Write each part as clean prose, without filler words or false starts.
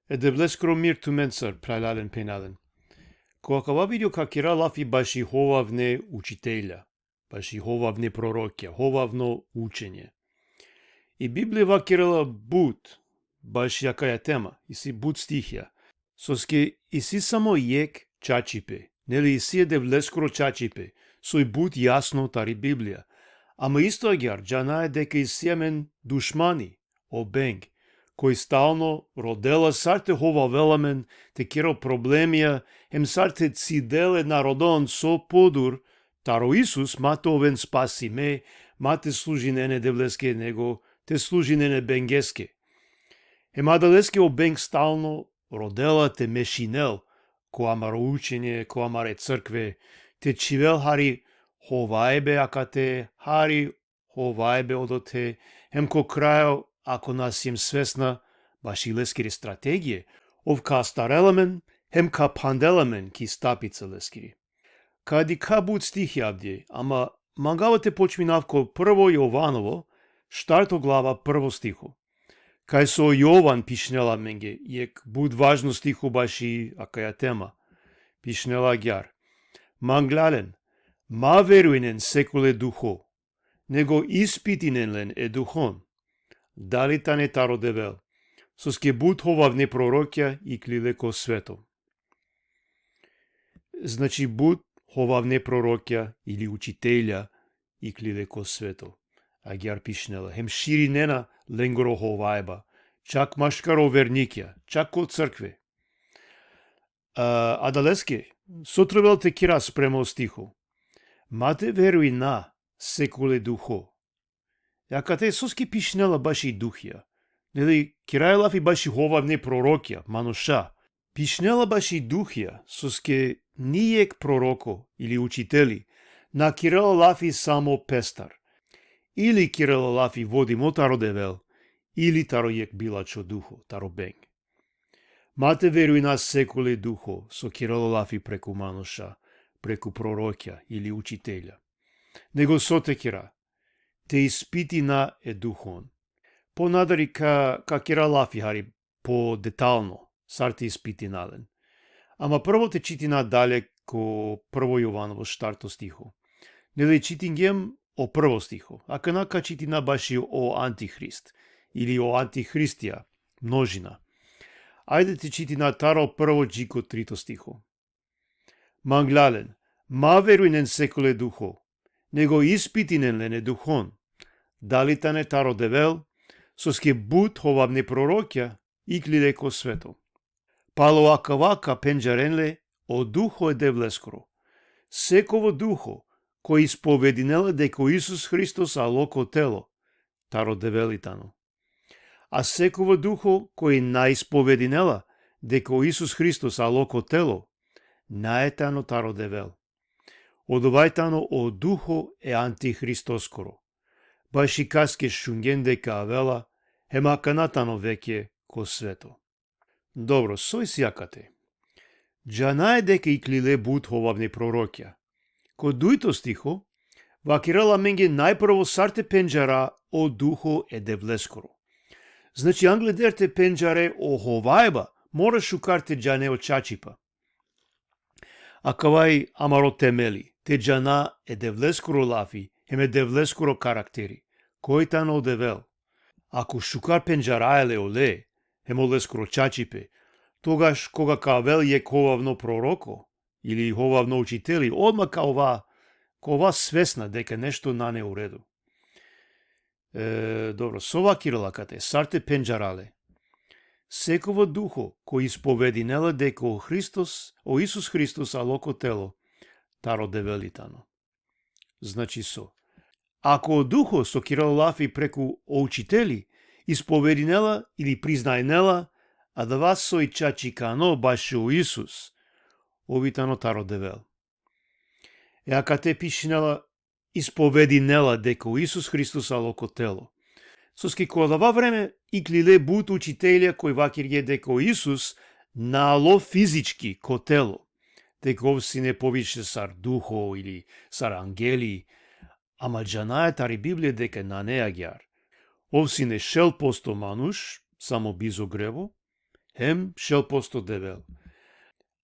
Edebleskro mir tumencer pralalen penalen. Која видео какира лафи баши ховавне учителја, баши ховавне пророкја, ховавно учење. И Библија вакирала бут, баши јакаја тема, и си бут стихија. Соске и си само јек чачипе, нели и си едевлескро чачипе, сој бут јасно тари Библија. Ама исто агјар, джанае дека и сиемен душмани, обенг, кој стално родела сарте хова веламен, те керо проблемија, ем сарте циделе народон со подур, таро Исус мате овен спаси ме, мате служи нене девлеске него, те служи нене бенгеске. Ем адалеске обенг стално родела те мешинел, ко амаро учење, ко амаре цркве, те чивел хари ховаебе акате, хари ховаебе одоте, ем ко крајо, ако нас им свесна, баш и лескири стратегија, ов ка стареламен, хем ка панделамен ки стапица лескири. Кади ка буд стихи авдje, ама мангавате почминавко прво Јованово, штарто глава прво стиху. Кај со Јован пишнела менге, јек буд важно стиху баш и акаја тема. Пишнела гјар. Манглален, ма веруинен секуле духо, него испитинен е духон. Дали тане таро девел, соске буд ховавне пророкја и клилеко свето. Значи буд ховавне пророкја или учителја и клилеко свето. Агјар пишнела, хем ширинена ленгоро ховаеба, чак машкаро верникја, чак ко цркве. Адалеске, сотребел те кира спремо стиху. Мате веруи на секуле духо. Јакате соски пишнела баши духија. Нели, кирајлав и баши ховавне пророкја, мануша. Пишнела баши духија, соске нијек пророко или учители, на кирела лафи само пестар. Или кирела лафи води мо таро девел, или таро јек билачо духо, таро бенг. Мате веруи на секуле духо, со кирела лафи преку мануша, преку пророкја или учителја. Него соте кира. Те испити на е духон. Понадари ка кира лафи хари по-детално, сарте испити нален. Ама прво те читина дале ко прво Јованово штарто стихо. Нели читингем о прво стихо, а канака читина баши о антихрист, или о антихристија, множина. Ајде те читина таро прво джико трито стихо. Манглален, ма веруинен секуле духо, него испитинен лене духон. Дали тане таро девел, соске буд ховавне пророкја и клилеко свето. Пало акавака пенџаренле о духо е девлескоро. Секово духо, кој исповединеле деко Исус Христос алоко тело, таро девелитано. А секово духо кој наисповединела деко Исус Христос алоко тело, наетано таро девел. Одовајтано о духо е антихристоскоро. Баши каске шунген дека авела, ема канатано веќе ко свето. Добро, сој си јакате. Джанае дека и клиле буд ховавне пророкја. Ко дуито стихо, вакирала менге најпрво сарте пенџара о духо е девлескоро. Значи, англедерте пенџаре о ховаеба, мора шукарте джане о чачипа. А кавај амаро темели, те джана е девлескоро лафи, еме девлескоро карактери. Кој тано девел? Ако шукар пенџараеле оле, емо лескоро чачипе, тогаш кога кавел е ховавно пророко, или ховавно учители, одма ова свесна дека нешто на не уреду. Добро, сова кирилакате, сарте пенџарале. Секово духо кој исповединела дека о Исус Христос алоко тело, таро девелитано. Значи со. Ако духо со кирил лафи преку учители, исповединела или признајнела, а да вас сој чачикано баше о Исус, овитано таро девел. Ако те пишнела исповединела дека Исус Христос алоко тело. Соске кога во време и клиле бут учителја кој вакирје дека Исус наало физички ко тело, дека овси не повише сар духо или сар ангели, ама джанае тари Библија дека на неа гјар. Овси не шел посто мануш, само бизо грево, хем шел посто дебел.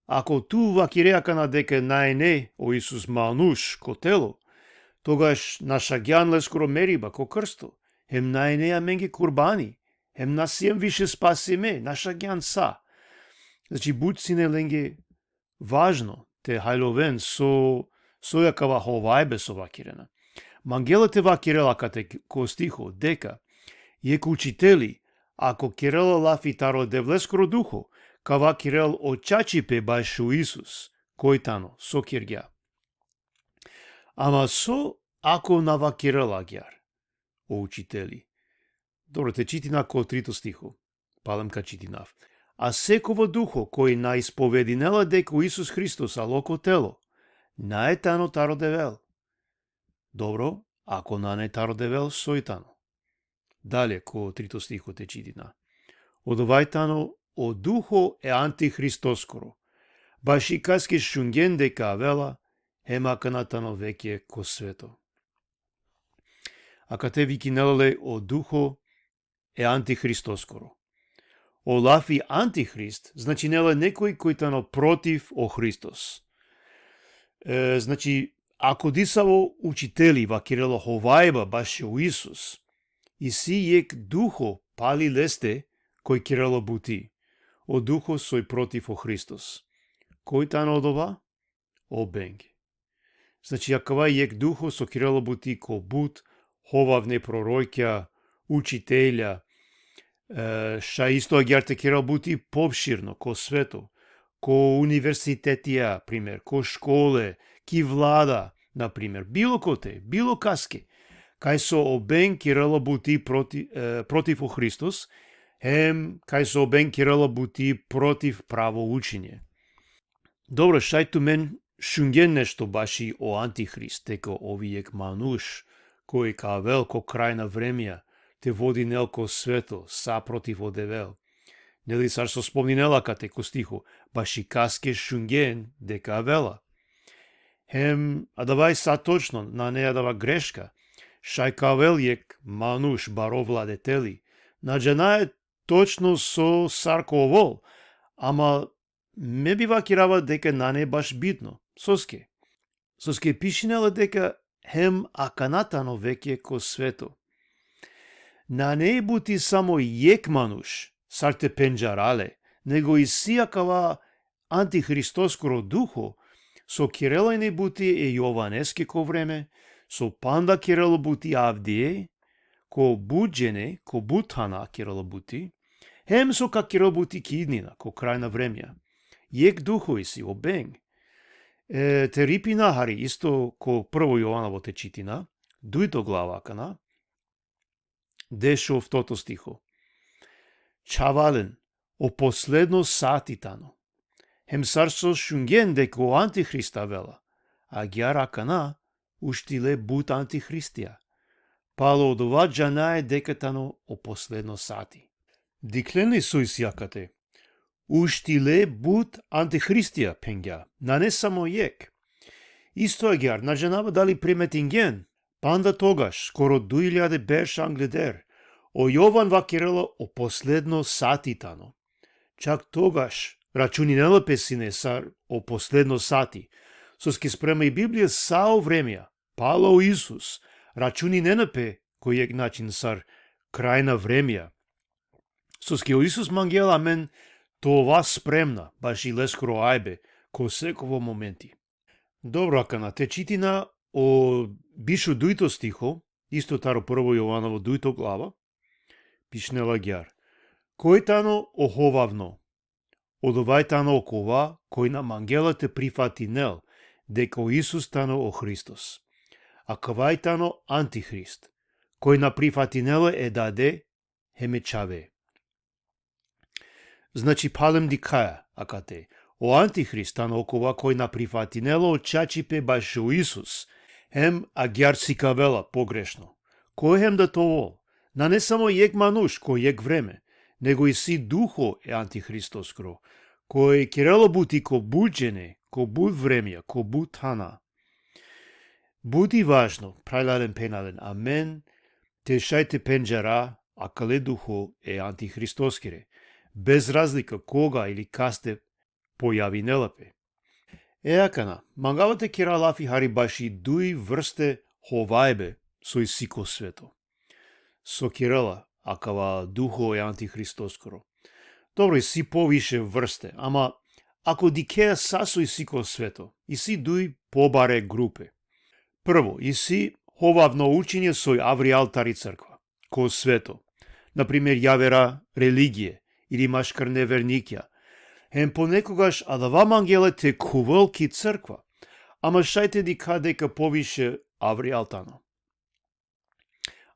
Ако ту вакиреакана дека најне о Исус мануш ко тело, тогаш наша гјан лескоро мериба ко крсто, хем најне аменге курбани, хем насием више спасиме, наша гјан са. Значи, буд сине ленге важно те хајловен со јакава ховајбе со вакирена. Мангелате вакирела кате ко стихо дека јеку учители, ако кирела лафи таро девлескоро духо, кава кирел очачипе башу Исус, кој тано со киргја. Ама со ако навакирела гјар, о учители. Добро, те читина ко трито стихо, палем ка читинав. А секово духо кој на исповединела дека Исус Христос алоко тело, наетано таро девел. Добро, ако на таро девел, сојтано. Дале, ко трито стихо те читина. Одовајтано, о духо е антихристоскоро. Баш и каски шунген дека авела, хемаканатано веќе ко свето. Ака те викинелеле о духо е антихристоскоро. О лафи антихрист, значи неле некој кој тано против о Христос. Значи, ако дисаво учители вакирело ховајба баш о Исус, и си јек духо пали лесте кој кирело бути, о духо сој против о Христос. Кој тано одова? О бенг. Значи, акава јек духо со кирело бути ко бут, ховавне пророќа, учителја, ша исто агјарте кирел бути попширно, ко свето, ко университетија, пример, ко школе, ки влада, например, било коте, било каске, кај со обен кирело бути против о Христос, хем кај со обен кирело бути против право учење. Добро, шајту мен шунген нешто баши о антихрист, дека овиек мануш, кој кавел ко крај на времеја, те води нелко свето, са против о девел. Нели сар со спомнинела кате ко стихо, баши каске шунген дека авела. Хем, а давај са точно, на неја дава грешка, шај кавел јек мануш баро владетели, наđена е точно со сарко овол, ама ме би вакирава дека на не баш битно, соске. Соске пишинела дека хем аканатано веќе ко свето. На не бути само јек мануш, сарте пенџарале, него и сијакава антихристоскоро духо, со кирела не бути е Јованеске ко време, со панда кирело бути Авдие, ко буџене, ко бутана кирело бути, хем со ка кирело бути киднина, ко крај на времеја. Јек духо и си обенг. Те рипина хари, исто ко прво Јованово те читина, дујто глава кана, дешо втото стихо. Чавален, о последно сатитано. Хем сар со шунген дека о антихриста вела, а гјара кана уштиле бут антихристија. Пало од ова джанае дека тано о последно сати. Диклене сој сјакате. Уштиле бут антихристија пенгја, на не само јек. Исто е гјар, на женава дали приметинген, панда тогаш, скоро 2000 беш англидер, о Јован вакирела о последно сати тано. Чак тогаш, рачуни нелепесине сар о последно сати, соске спрема и Библија сао времеја, пало Исус, рачуни ненапе кој е начин сар крај на времеја. Соске о Исус мангела мен това спремна, баш и лескоро ајбе, ко секово моменти. Добро, ака на те читина о бишу дујто стихо, исто таро прво Јованово дујто глава, пишнела гјар. Кој тано оховавно, одовај тано окова, кој на мангелате прифати нел, дека Исус тано о Христос. А кавај тано антихрист, кој на прифатинеле е даде, хемечаве. Значи палем дикаја, акате, о антихрист тано окова кој на прифатинело очачипе баш о Исус, хем агјар си кавела погрешно. Кој хем да тоа? На не само јек мануш кој јек време, него и си духо е антихристоскро, кој кирело бути ко буџене, ко буд времеја, ко буд хана. Буди важно, прајладен пенален, амен, те шајте пенџара, а кале духо е антихристоскире. без разлика кога или касте појави нелапе. Еакана, мангавате киралафи хари баши дуи врсте ховајбе сој сико свето. Со кирала, акава духо е антихристоскоро. Добро, и си повише врсте, ама ако дикеа сасој сико свето, и си дуи побаре групе. Прво, и си ховавно учење сој аври алтари црква, ко свето. Например, јавера религие или машкар неверникја. Хем понекогаш адавам ангеле те кувалки црква, ама шајте дика дека повише аври алтано.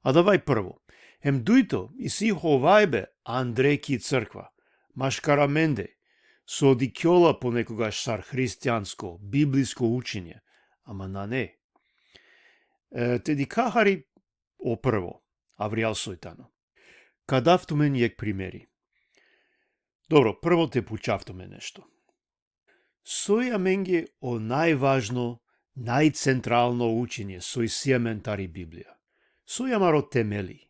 Адавај прво, хем дуито и си ховајбе андреки црква, машкара менде, со дикјола понекогаш сар христијанско, библиско учење, ама на не. Те дикахари о прво, авријал сојтано. Кадавтумен јек примери. Добро, прво те пучавтуме нешто. Соја менге о најважно, најцентрално учење сој сијаментари Библија. Соја маро темели.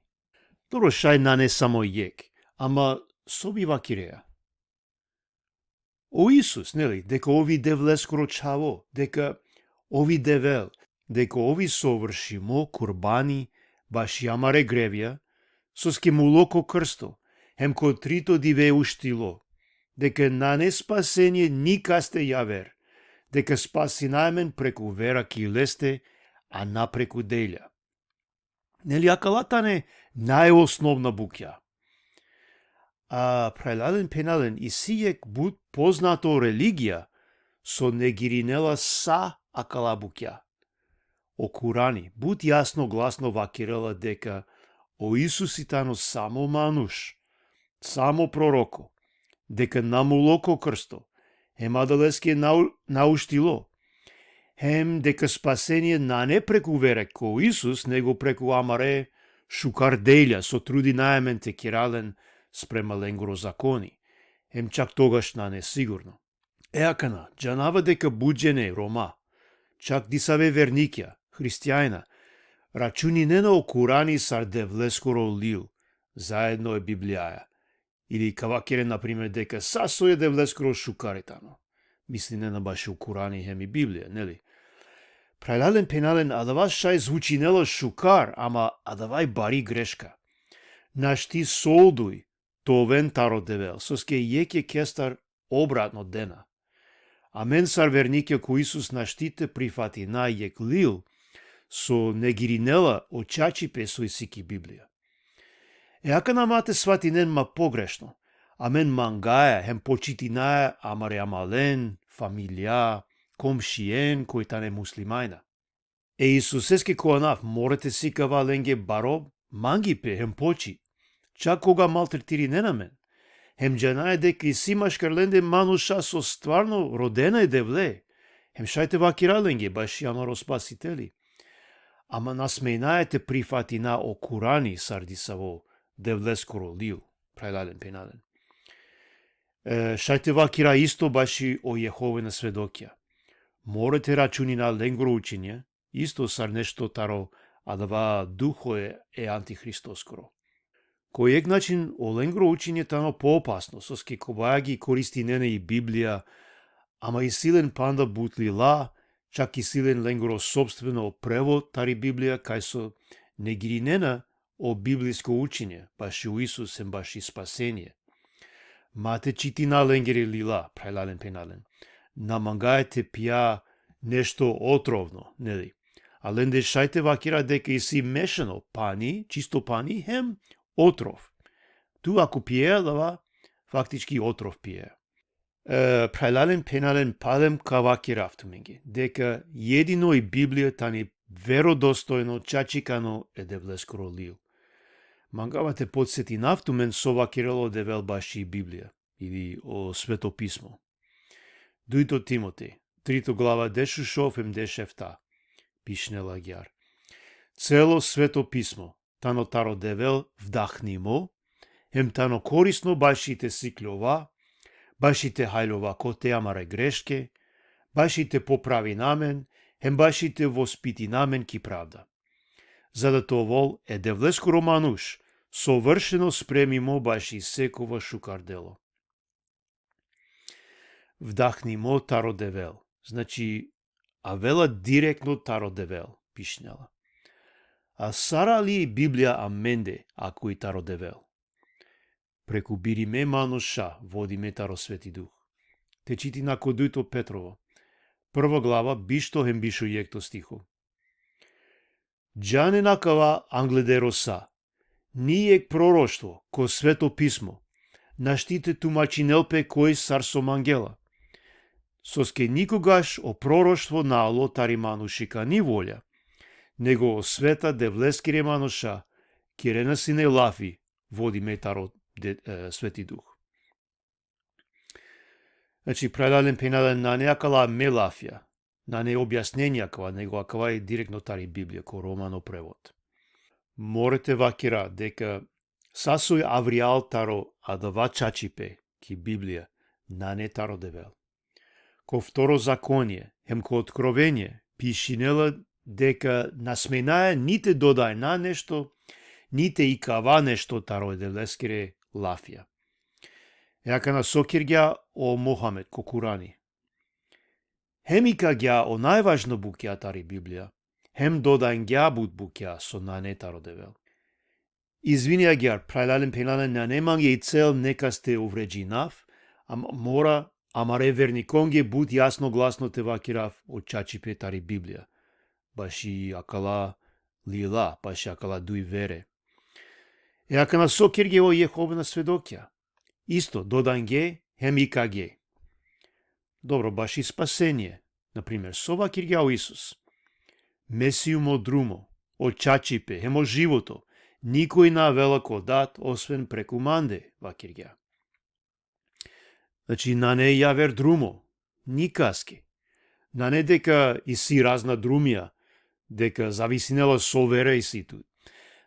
Добро, шај на не само јек, ама собива киреа. О Исус, нели, дека ови девлескоро чаво, дека ови девел, дека ови совршимо курбани, баш јамаре гревија, со скемулоко крсто, хем ко трито диве уштило, дека на не спасение никасте јавер, дека спаси најмен преку вера ки лесте, а напреку делја. Нели акалатане најосновна букја. А прелален пенален и сијек буд познато религија со негиринела са акала букја. О Курани буд јасно гласно вакирела дека о Исуситано само мануш, само пророко, дека намулоко крсто, хем адалеске науштило, хем дека спасение на не преку вере ко Исус, него преку амаре шукар делја со труди најмен те кирален спрема ленгро закони, хем чак тогаш на не сигурно. Еакана, джанава дека буџене Рома, чак дисаве верникја, христијајна, рачуни не на окурани сар девлескоро лил, заедно е Библијаја. Или кавакере, например, дека сасо е девлескоро шукаретано. Мисли не на баше окурани хем и Библија, нели? Прелален пенален, адава шај звучинела шукар, ама адавај бари грешка. Нашти солдуј, товен таро девел, соске јеке кестар обратно дена. Амен сар верникја ко Исус наштите прифати на јек лил, со негиринела очачипе со исики Библија. Еака намате сватинен ма погрешно, амен мангаја, хем почитинаја амаре амален, фамилија, комшиен, кој тане муслимајна. Исусеске коанав, морете си каваленге бароб, мангипе, хем почи, чак кога малтретири не на мен. Хем джанај дека и си машкарленде мануша со стварно родена е девле, хем шајте вакираленге, баш јамаро спасители. Ама насмејнаете прифати на окурани сардисаво девлескоро лил, прелален пенален. Шајте вакира исто баши о Јеховина сведокја. Морете рачуни на ленгро учење, исто сар нешто таро, адава духо е антихристоскоро. Кој ек начин о ленгро учење тано поопасно, соске кобајаги користи нене и Библија, ама и силен панда бутлила, чак и силен ленгро собствено превод тари Библија, кај со негиринена о библиско учење, баши у Исус ем баши спасение. Мате читина ленгери лила, прелален пенален. Намангаете пија нешто отровно, нели? А ленде шајте вакира дека и си мешано пани, чисто пани, хем отров. Ту ако пие, дава фактички отров пие. Прелален пенален падем кавакиравту менге, дека едино и Библија тани веродостојно чачикано е девлескоро лил. Мангавате подсети нафтумен со вакирало девел баши и Библија, или о Свето писмо. Дуито Тимотеј, 3 глава дешушов ем дешефта, пишне лагјар. Цело Свето писмо, тано таро девел вдахнимо, ем тано корисно башите сиклјова, башите хајлова коте амаре грешке, башите поправи намен, хем башите воспити намен ки правда. За да то вол е девлескоро мануш, совршено спремимо баши секова шукардело. Вдахнимо таро девел. Значи, авела директно таро девел, пишнела. А сара ли Библија аменде, ако и таро девел? Преку бириме мануша, водиме таро Свети Дух. Течити на кодујто Петрово. Прва глава, бишто хем бишо јекто стихо. Джане накава англедеро са. Нијек пророштво, ко свето писмо. Наштите тумачинелпе кој сарсом ангела. Соске никогаш о пророштво на ало тари манушика ни волја, него о света девлескире мануша, кирена сине лафи, водиме таро Свети Дух. Значи, предален пенаден на неакала мелафија, на не објасненија кава, него акава е директно тари Библија, ко романо превод. Морете вакира дека сасој авриал таро адава чачипе, ки Библија, на не таро девел. Ко второ законие, хем ко откровение, пишинела дека насменаја ните додај на нешто, ните и кава нешто таро девлескире лафија. Јака на сокир гја о Мохамед, ко Курани. Хем ика гја о најважно букја тари Библија, хем додај гја буд букја со на не таро девел. Извинија гјар, прајлален пенален на немање и цел нека сте увреджинав, ама реверниконге буд јасно гласно те вакирав од чачипе тари Библија. Баши акала лила, баши акала дуј вере. Јака на сокир ге о Јеховна сведокја. Исто, додан ге, хем ика ге. Добро, баши спасение. Например, со вакир ге о Исус. Месиум од друмо, од чачипе, хем од живото. Никој на велако дат, освен преку манде, вакир ге. Значи, на не јавер друмо, ни каске. На не дека и си разна друмија, дека зависинела со вера и си тут.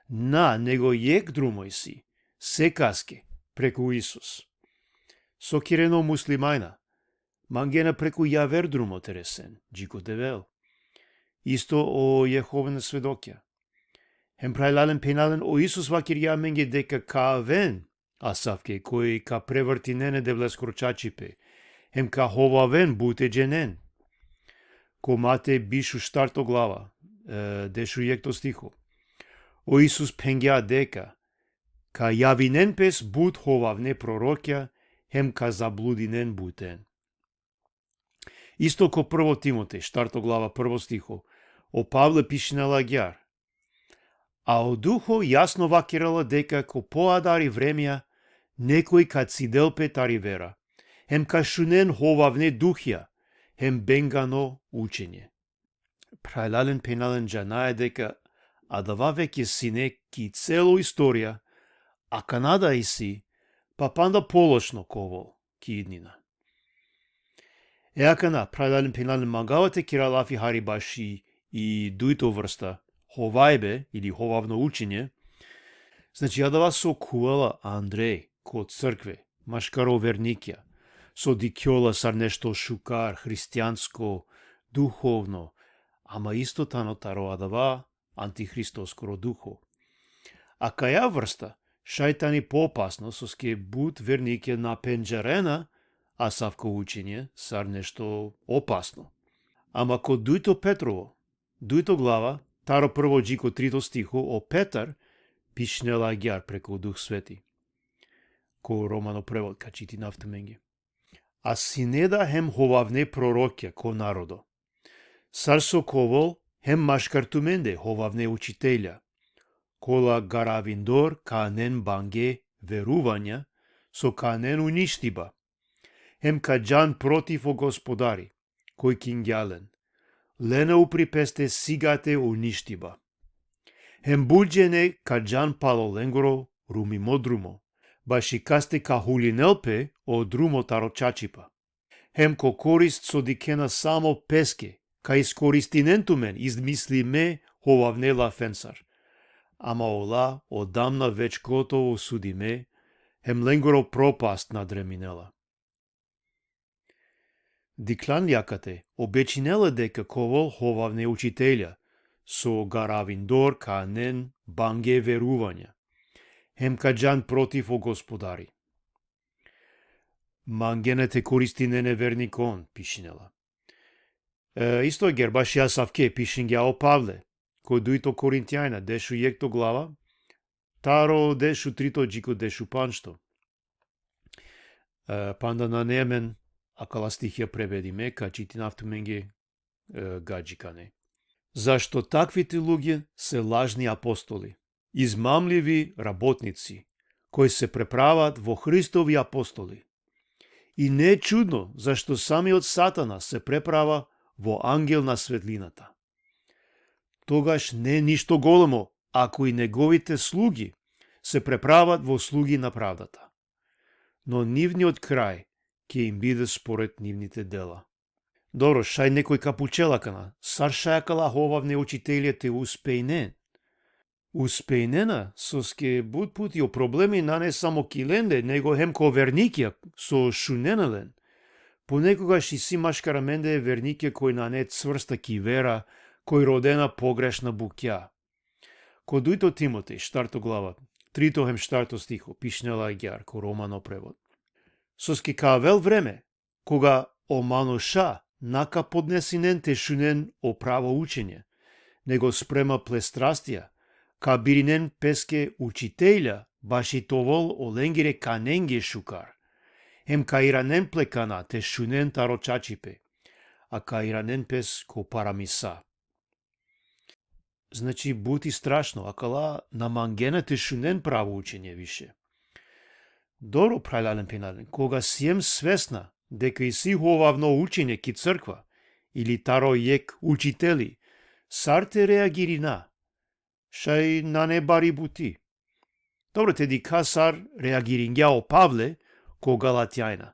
На, него јек друмо и си, се каске, преку Исус. Со кирено муслимајна, мангена преку јавер друмо тересен, джико девел. Исто о Јеховна сведокја. Хем прајлален пенален о Исус вакир ја менге дека каавен, асавке кој ка преврти нене девлескоро чачипе, хем ка ховавен буте дженен. Ко мате бишу штарто глава, дешу јекто стихо. О Исус пенгја дека, ка јавинен пес буд ховавне пророкја, хем ка заблудинен бутен. Исто ко прво Тимотеј, штарто глава, прво стихо, о Павле пишнела гјар. А о духо јасно вакирала дека ко поадари времеја, некој ка циделпе тари вера, хем ка шунен ховавне духја, хем бенгано учење. Прајлален пенален джанаe дека адава веќе сине ки цело историја, а Канада и си, па панда полошно ковол ки иднина. Еакана, прајлален пенален магавате киралафи хари баши и дуито врста, ховајбе или ховавно учење, значи адава со куала Андреј, ко цркве, машкаро верникја, со дикјола сар нешто шукар, христијанско, духовно, ама исто тано таро адава антихристоскоро духо. А каја врста, шајтани поопасно, соске буд вернике на пенџерена, а савко учење, сар нешто опасно. Ама ко дујто Петрово, дујто глава, таро прво джико трито стихо, о Петар, пишнела гјар преку Дух Свети. Ко романо превод, качити нафтуменге. А синеда хем ховавне пророкја ко народо. Сар со ковол хем машкартуменде ховавне учителја. Кола гаравиндор канен банге верувања, со канен уништиба. Хем каджан против о господари, кој кингјален. Лена уприпесте сигате уништиба. Хем буџене каджан пало ленгоро румимо друмо. Баши касте ка хулинелпе о друмо таро чачипа. Хем ко корист со дикена само песке, ка искористинентумен измислиме ховавнела фенсар. Ама ола одамна веќе готово судиме, хем ленгоро пропаст надреминела. Диклан јакате обечинела дека ковол ховавне учителја, со гаравиндор канен банге верувања. хем каѓан против о господари. Мангенете користине неверни кон, пишинела. Исто е гер, баш јас авке пишингја о Павле, кој дуито Коринтијајна, дешу јекто глава, таро дешу трито джико дешу паншто. Панда на немен, акала стихија преведиме, ка читинавту менге гаджикане. Зашто таквите луѓе се лажни апостоли, измамливи работници, кои се преправат во Христови апостоли. И не е чудно зашто самиот Сатана се преправа во ангел на светлината. Тогаш не е ништо големо ако и неговите слуги се преправат во слуги на правдата. Но нивниот крај ќе им биде според нивните дела. Добро, шај некој капучелакана, сар шајакала ховавне учителите успејнен. Успејнена соске буд пути о проблеми на не само киленде, него хемко верникија со шуненелен. Понекогаш и си машкараменде е вернике кој на не цврста ки вера, кој родена погрешна букја. Ко дуито Тимотеј, штарто глава, 3 хем штарто стихо, пишнела Агјар, ко романо превод. Соске кавел време, кога оманоша нака поднесинен те шунен о право учење, него спрема плестрастија, ка биринен песке учителја, баш и товол оленгире каненге шукар. Хем каиранен плекана те шунен тарочачипе, а каиранен пес ко парамиса. Значи, бути страшно, акала на мангена те шунен право учење више. Доро прајлален пенален, кога сием свесна дека и си ховавно учење ки црква, или таро јек учители, сар те реагирина, шај на не бари бути. Добро, теди касар реагирингја о Павле, ко Галатјајна,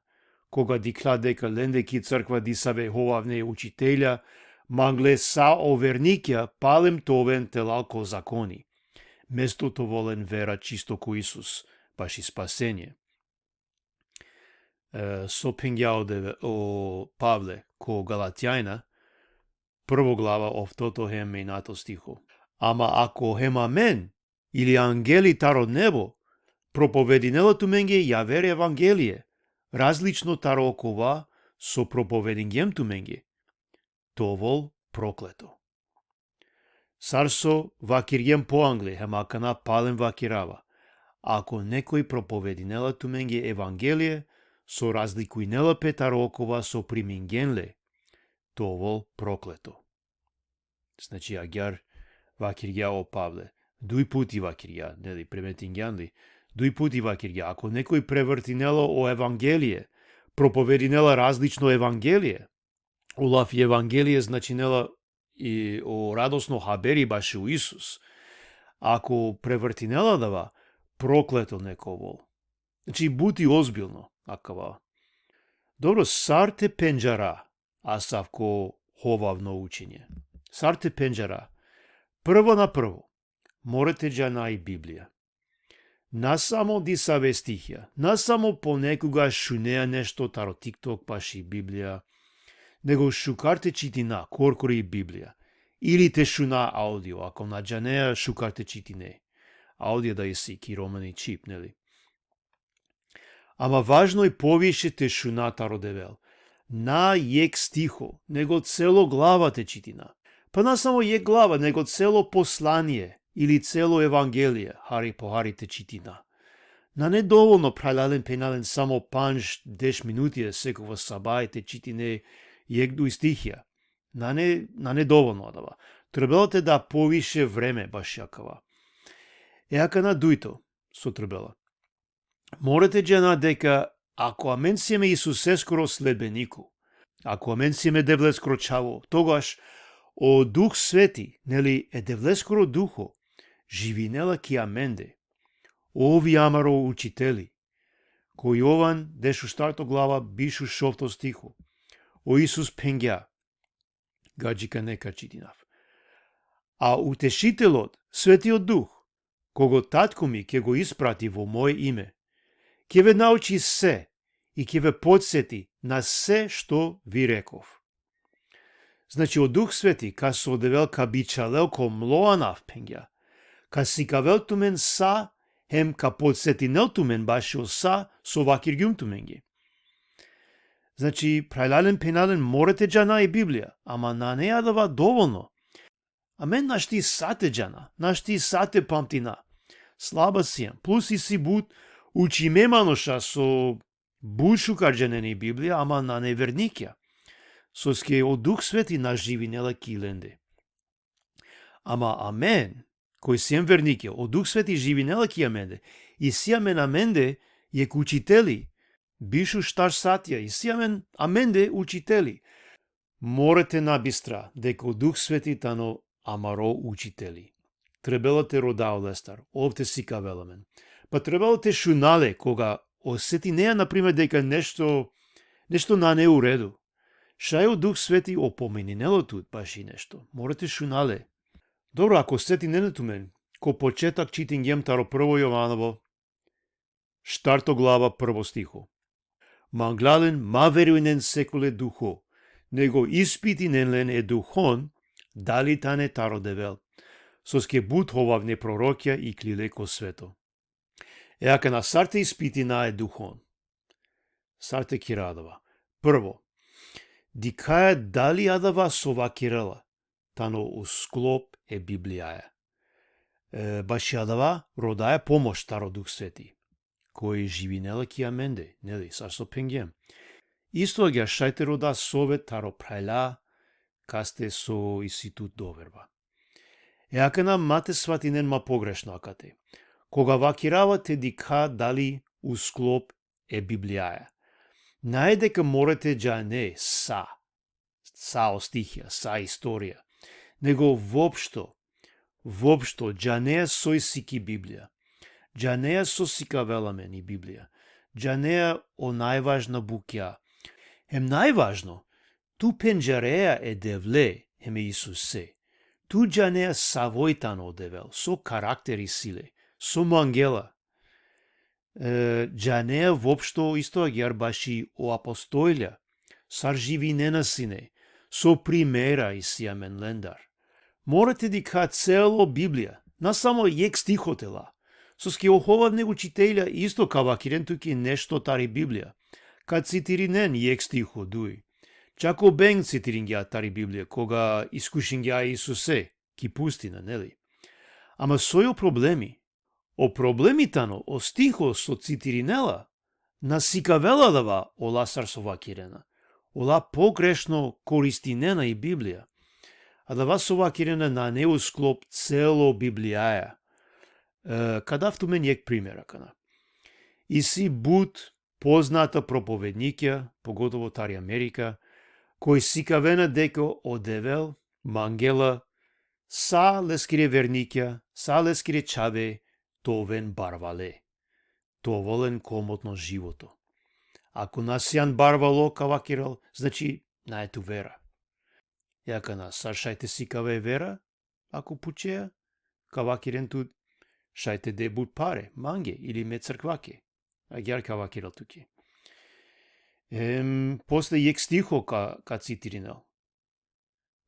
кога дикла дека ленде ки црква дисаве ховавне учителја, мангле са оверникја палем товен телалко закони, место то волен вера чисто ко Исус, баш и спасење. Сопингја о Павле ко Галатјајна, 1 глава овтото хем мејнато стихо. Ама ако хема мен или ангели таро небо, проповединелото менге јавер евангелие, различно таро окова со проповедингем ту менге, товол проклето. Сарсо вакиргем по англе, хема кана пален вакирава. Ако некој проповединела ту менге евангелие, со разликујнела петаро окова со примингенле, товол проклето. Значи, Агјар вакиргја о Павле. Дуј пути вакиргја, нели, преметингјанли. Дуј пути вакиргја. Ако некој превртинело о евангелие, проповединела различно евангелие, улав и евангелие значинела и о радосно хабери баш у Исус. Ако превртинела дава, проклето нековол. Значи, бути озбилно, акава. Добро, сар те пенџара, асавко ховавно учење. Сар те пенџара. Прво на прво, морате джана и Библија. Насамо дисаве стихија, насамо понекога шунеа нешто таро тикток паш и Библија, него шукарте читина, коркори и Библија. Или те шуна аудио, ако на джанеа шукарте читине. Аудио да иси ки романи чип, нели? Ама важно и повише те шуна таро девел. На јек стихо, него цело глава те читина. Па не само јек глава, него цело послание или цело евангелие, хари по харите читина. На недоволно прајлален пенален само 5-10 минути секова сабај те читине јек дуј стихија. На недоволно адава. Требелате да повише време баш јакава. Еака на дујто со требела. Морате джана дека ако амен симе Исусе скоро следбенику, ако амен симе девле скоро чаво, тогаш о Дух Свети, нели е девле скоро духо, живинела ки аменде. Ови амаро учители, кој Јован дешу штарто глава бишу шовто стихо, о Исус пенгја, гаджика нека читинав. А утешителот, Светиот Дух, кого татко ми ќе го испрати во моје име, ќе ве научи се и ќе ве подсети на се што ви реков. Значи, од Дух Свети, ка се одевел ка бичалел ко млоанав пенгја, ка си кавел тумен са, хем ка подсетинел тумен баши оса со вакир гюм туменги. Значи, прајлален пенален морете джана и Библија, ама на неја дава доволно. А мен нашти сате джана, нашти сате памтина. Слаба си плюс и си буд учи меманоша со бушукар джанени Библија, ама на неверникја. Со ске од Дух Свети наживинела киленде. Ама амен, кој сием вернике, од Дух Свети живинела ки аменде, и си амен аменде јек учители, бишу штар сатија, и си аменде учители. Морете набистра, дека од Дух Свети тано амаро учители. Требало те родao лестар, овте си кавеламен. Па требало те шунале, кога осети неја, например, дека нешто на не уреду. Шај од Дух Свети опоменинело тут баш и нешто. Морате шунале. Добро, ако сети ненету мен, ко почетак читингем таро прво Јованово, штарто глава прво стихо. Манглален ма веруинен секуле духо, него испитинен е духон, дали тане таро девел, со ске бут ховавне пророкја и клилеко свето. Еака на сарте испитина е духон. Сарте ки радава. Прво, дикаја дали адава сова кирела, тано усклоп е Библијаја. Баш јадава родаја помош таро Дух Свети, кој живинела ки аменде, нели, сарсо пенгем. Исто ја шајте рода совет таро прајла, касте со институт доверба. Еака на мате сватинен ма погрешно акате. Кога вакиравате дика дали усклоп е Библијаја. Најдека морате джане са стихија, са историја, него вопшто джанеја сој сики Библија, джанеја со сика веламен и Библија, джанеја о најважна букја. Хем најважно, ту пенџареја е девле, хеме Исусе, ту джанеја савојтано девел, со карактер и силе, со мангела. Джанеја вопшто исто агјар баши о апостојля, сар живинена сине, со примера и сиамен лендар. Морате дика цело Библија, на само јек стихотела, со ске оховавне учителја исто кавакирен туки нешто тари Библија, кад цитиринен јек стихо дуј. Чако бен цитирингја тари Библија, кога искушингја Исусе, ки пустина, нели? Ама сојо проблеми, о проблемитано, о стихо со цитиринела, на сикавеладава ола сарсова кирена, ола погрешно користинена и Библија, а да вас ова кирена на неусклоп цело Библијаја. Кадавту мен јек примера кана. И си буд позната проповедникја, поготово тари Америка, кој сикавена дека одевел мангела, са лескире верникја, са лескире чаве, товен барвале, товолен комотно живото. Ако насијан барвало кавакирал, значи наету вера. Јака на саршајте си каве вера, ако пучеја, кавакирен тут, шајте дебут паре, манге или ме цркваке, а јар кавакирал туки. После јек стихо ка цитиринал.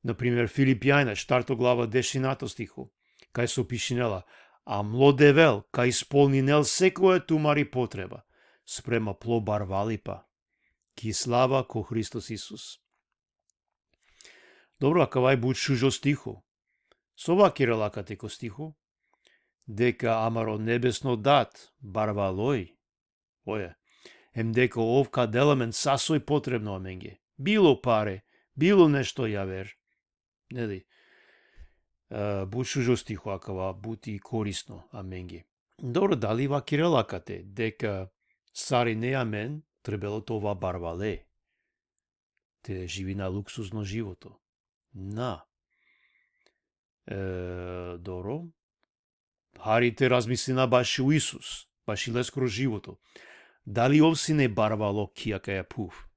Например, Филипјајна, 4 глава 10 стихо, кај со пишинела, а млодевел, кај исполнинел секоја тумари потреба, спрема пло барвалипа, ки слава ко Христос Исус. Добро, а кавај буд шужо стихо. Сова кирелакате ко стихо, дека амаро небесно дат, барвалој, оје, дека овка деламен сасој потребно аменге. Било паре, било нешто јавер. Нели? Буд шужо стихо, акава бути корисно аменге. Добро, дали ва кирелакате, дека сари не амен, требело това барвале. Те живи на луксузно живото. На. Добро. Харите размислина баш у Исус, баш и лескоро живото. Дали овси не барвало кијака ја пув?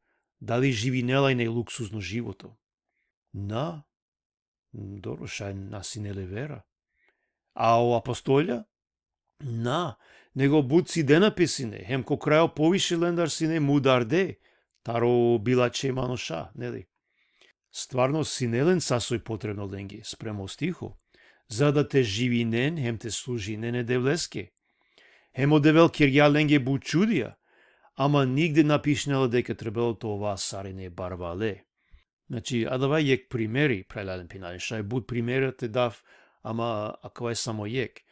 Дали живи нела и не луксузно живото? На. Добро, шај насинеле вера. А о апостолја? На. Него буд си денаписине, хем ко крајо повише лендар сине мударде, таро била чеманоша, нели? Стварно синелен сасој потребно ленги, спремо стихо, за да те живинен, хем те служи не девлеске. Хемо девел кирја ленге бу чудија, ама нигде напишнела дека требало това сарине барвале. Значи, адава јек примери, прелален пинален, шај буд примерите дав, ама ако е само јек.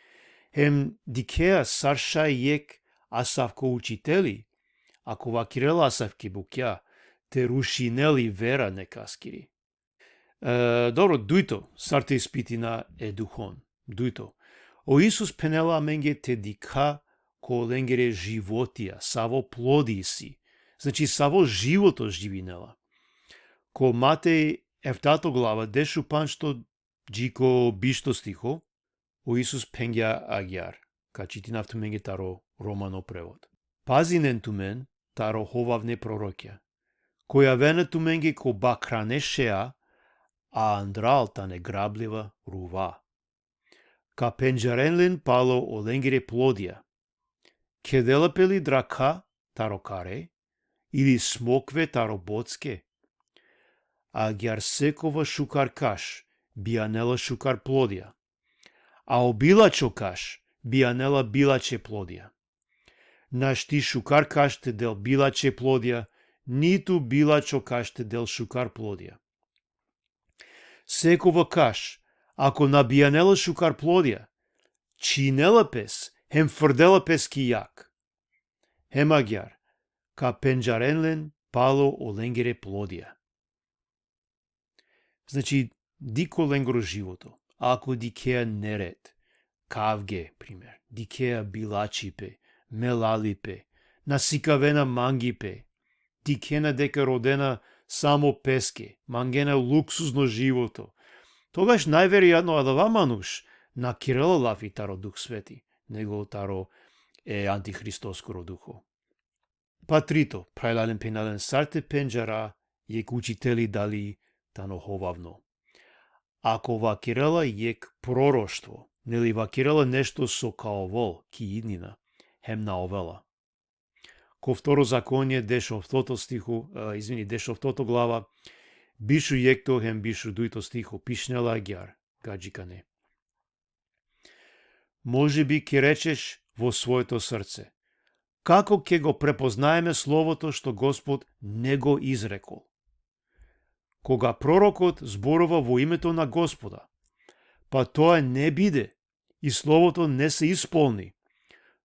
Хем дикеа саршај јек асавко учители, ако вакирела асавки букја, те рушинели вера некаскири. Добро, дујто, сарте испитина е духон, дујто. О Исус пенела менге те дика ко ленгере животија, саво плоди си. Значи, саво живото живинела. Ко Матеј ефтато глава, дешу паншто джико бишто стихо, о Исус пенгја агјар, качити нафту менге таро романо превод. Пазинен ту мен, таро ховавне пророкја, која вене ту менге ко бакране шеа, а андрал тане граблива рува. Ка пенџаренлен пало о ленгере плодија, кедела пели драка таро каре, или смокве таро боцке, а гјарсекова шукар каш, бијанела шукар плодија, а обилачо каш, бијанела билаче плодија. Нашти шукар каште дел билаче плодија, ниту билачо каште дел шукар плодија. Секова каш, ако набијанела шукар плодија, чинела пес, хем фрдела пес ки јак. Хем агјар, ка пенџаренлен пало о ленгере плодија. Значи, дико ленгро живото, ако дикеа неред, кавге, пример, дикеа билачипе, мелалипе, насикавена мангипе, дикена дека родена само песке, мангена луксузно живото, тогаш најверојатно адава мануш на Кирила лафи таро дух свети, него таро е антихристоскоро духо. Па трито, прајлален пенален сарте пенџара, јек учители дали тано ховавно. Ако вакирала јек пророштво, нели вакирала нешто со каовол, ки иднина, хем на овела. Ко второ законје, дешовтото стиху, дешовтото глава, бишу јекто хем бишу дујто стиху, пишнела агјар, гаджикане. Може би ке речеш во своето срце, како ќе го препознаеме словото што Господ не го изрекол? Кога пророкот зборува во името на Господа, па тоа не биде и словото не се исполни,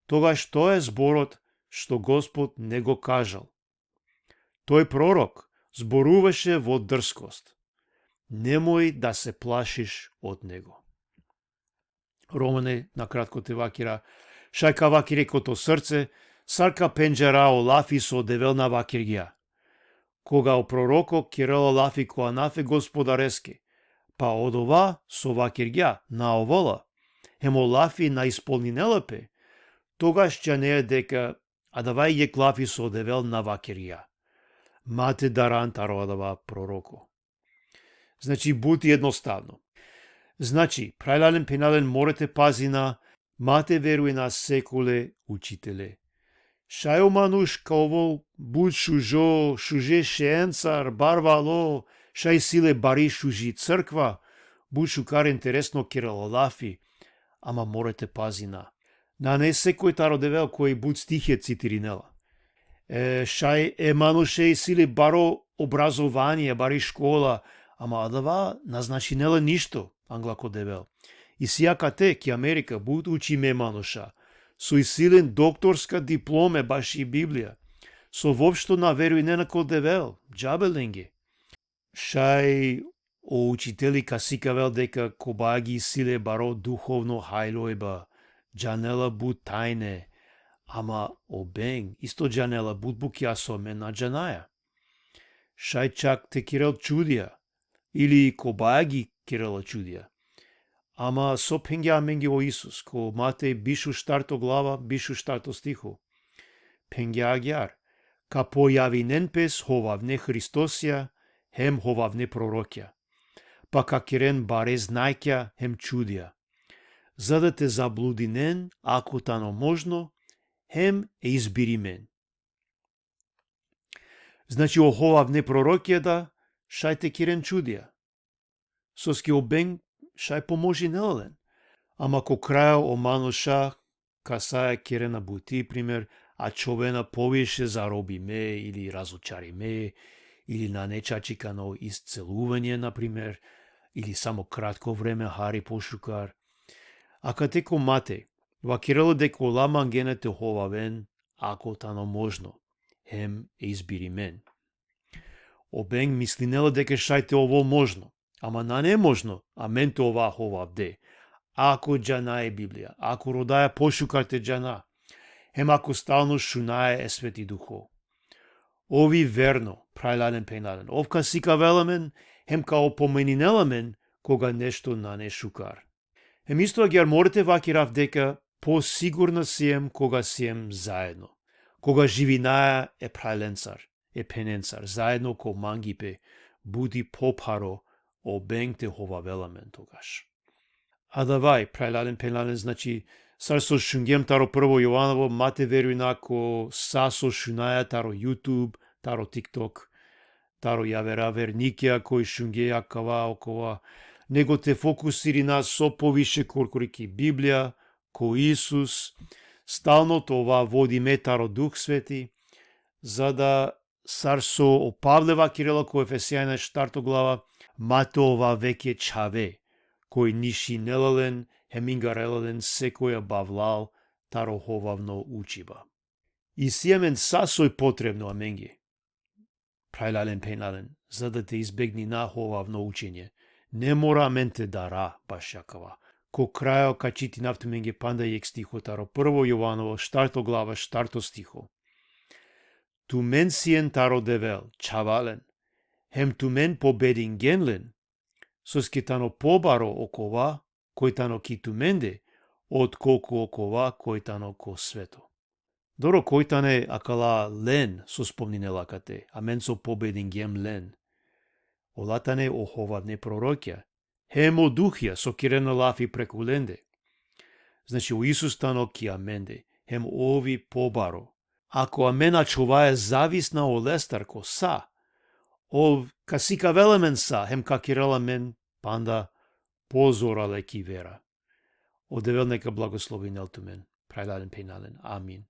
тогаш тоа е зборот што Господ не го кажал. Тој пророк зборуваше во дрскост. Немој да се плашиш од него. Романе, накратко те вакира, шајка вакире кото срце, сарка пенџара о лафи со девелна вакиргија. Кога о пророко Кирила лафи коа нафе господареске, па од ова со вакиргја на овола, хемо лафи на исполнинелепе, тогаш ќе не е дека адавај јек лафи со девел на вакиргја. Мате даран таро адава пророко. Значи, бути едноставно. Значи, прајлален пенален морате пазина, мате веруј на секуле учителе. Шајо мануш каовол буд шужо, шуже шеенцар, барвало, шај силе бари шужи црква, буд шукар интересно Кирила лафи, ама морате пазина. На не секој таро девел кој буд стихе цитиринела. Шај е мануше и силе баро образование, бари школа, ама адава назначинела ништо, англако девел. И сијака те ки Америка буд учи ме мануша, со исилен докторска дипломе баш и Библија, со вопшто на веруј ненако девел, джабеленге. Шај о учители касикавел дека кобаги силе баро духовно хајлојба, джанела буд тајне, ама обең, исто джанела буд букјасоме на джанаја. Шај чак те Кирил чудија, или кобаги Кирила чудија. Ама со пенгја менги о Исус, ко Матеј бишу штарто глава, бишу штарто стиху. Пенгја агјар, ка појавинен пес ховавне Христосја, хем ховавне пророкја, па ка кирен баре знајќа, хем чудија. За да те заблудинен, ако тано можно, хем е избиримен. Значи, о ховавне пророкја да, шај те кирен чудија. Соски обең, шај поможи нелален. Ама ко краја о мануша, касаја керена бути, пример, а човена повише зароби ме или разочари ме, или на нечачикано исцелување, например, или само кратко време хари пошукар. А катеко мате, вакирало деко ламан генете ховавен, ако тано можно, хем избири мен. Обең мислинела дека шајте ово можно, ама на не можно, а менте ова ховавде. Ако джана е Библија, ако родаја пошукарте джана, хем ако стално шунаја е Свети Духо. Ови верно, прајладен пејладен, овка сика веламен, хем као поменинеламен, кога нешто на не шукар. Хем исто агјар морете вакирав дека посигурна сием кога сием заедно. Кога живинаја е прајленцар, е пененцар, заедно ко мангипе, буди попаро, обең те хова веламен тогаш. А давај, прајладен пејладен, значи, сар со шунгем таро прво Јованово, мате верујна ко са со шунаја таро YouTube, таро TikTok, таро јавера верникија кој шунгеја кава окова, него те фокусири на со повише коркорики Библија, ко Исус, стално това води ме таро Дух Свети, за да сар со опавлева Кирила ко Ефесијајна 4 глава, мате ова веќе чаве, кој ниши нелален, хемингарелален секоја бавлал, таро ховавно учиба. И сијамен сасој потребно аменге. Прајлален пејнален, за да те избегни на ховавно учење. Не мора менте дара, баш јакава. Ко крајо качити нафтуменге панда јек стихо, таро прво Јованово, 4 глава, 4 стихо. Ту мен сиен таро девел, чавален, хем ту мен победин генлен, соске тано побаро окова, кој тано ки ту менде, од колку окова, кој тано ко свето. Доро кој тане акала лен, со спомнине лакате, а мен со победин гем лен. Олатане оховат не пророќа, хемо духја со кирена лафи преку ленде. Значи, у Исус тано ки аменде, хем ови побаро. Ако амена човае зависна о лестар ко са, ов касика велемен са, хем какирела мен, панда позора леки вера. Одевел нека благослови нелту мен. Прајладен пејнален. Амин.